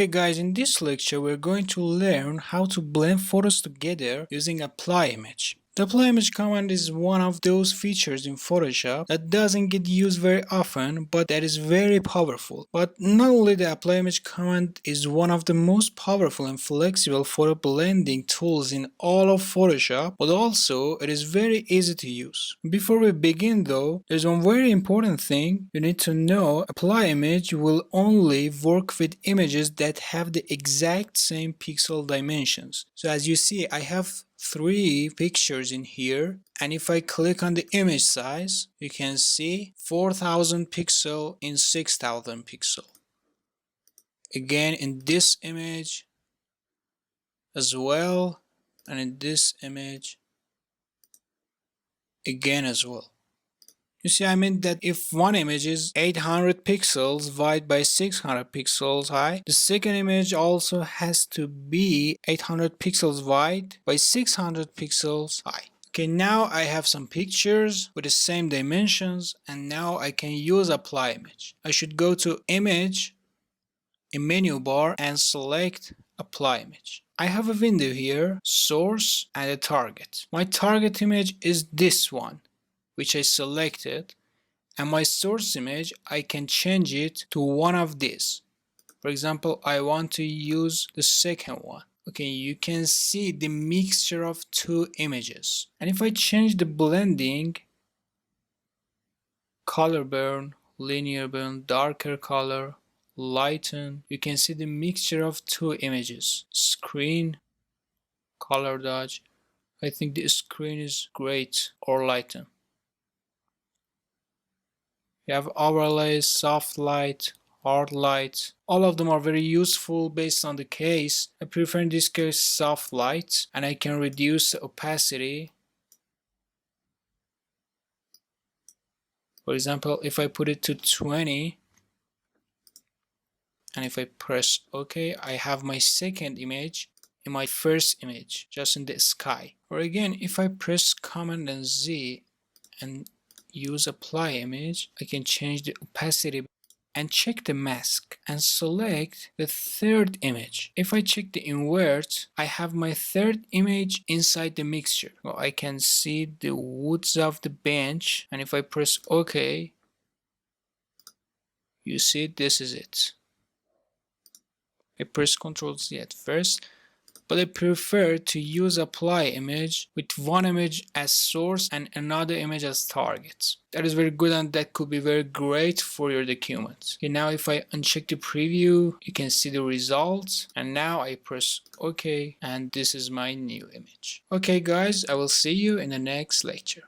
Okay guys, in this lecture we're going to learn how to blend photos together using apply image. The apply image command is one of those features in Photoshop that doesn't get used very often, but that is very powerful. But not only the apply image command is one of the most powerful and flexible photo blending tools in all of Photoshop, but also it is very easy to use. Before we begin though, there's one very important thing you need to know. Apply image will only work with images that have the exact same pixel dimensions. So as you see, I have 3 pictures in here, and if I click on the image size, you can see 4000 pixel in 6000 pixel. Again in this image as well, and in this image again as well. You see, I mean that if one image is 800 pixels wide by 600 pixels high, the second image also has to be 800 pixels wide by 600 pixels high. Okay, now I have some pictures with the same dimensions, and now I can use apply image. I should go to image in menu bar and select apply image. I have a window here, source and a target. My target image is this one, which I selected, and my source image I can change it to one of these. For example, I want to use the second one. Okay, you can see the mixture of 2 images, and if I change the blending, color burn, linear burn, darker color, lighten, you can see the mixture of 2 images. Screen, color dodge, I think the screen is great, or lighten. You have overlays, soft light, hard light. All of them are very useful based on the case. I prefer in this case soft light, and I can reduce the opacity. For example, if I put it to 20, and if I press OK, I have my second image in my first image, just in the sky. Or again, if I press Command and Z and use apply image, I can change the opacity and check the mask and select the third image. If I check the invert, I have my third image inside the mixture. Well, I can see the woods of the bench, and if I press OK, you see this is it. I press Ctrl Z at first, but I prefer to use apply image with one image as source and another image as target. That is very good, and that could be very great for your document. Okay, now if I uncheck the preview, you can see the results, and now I press OK, and this is my new image. Okay guys, I will see you in the next lecture.